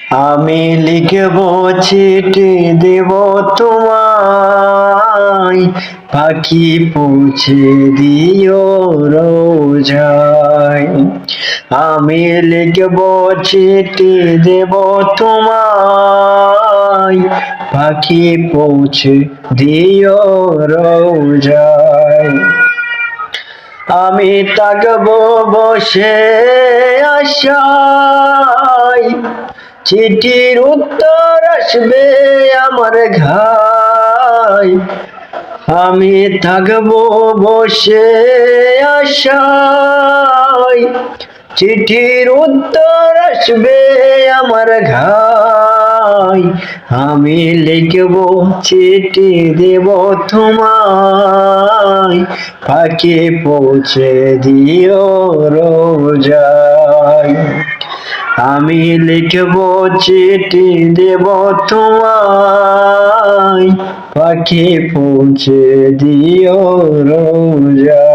আমি লিখব চিঠি দেব তোমায়, পাখি পৌঁছে দিও রোজায়। আমি লিখব চিঠি দেব তোমায়, পাখি পৌঁছে দিও রোজায়। আমি থাকবো বসে আশায়, চিঠির উত্তর আসবে আমার ঘায়। আমি থাকবো বসে আশায়, চিঠির উত্তর আসবে আমার ঘায়। আমি লিখব চিঠি দেব তোমায়, পাখি পৌঁছে দিও রোজায়। আমি লিখব চিঠি দেব তোমায়, পাখি পৌঁছে দিও রোজায়।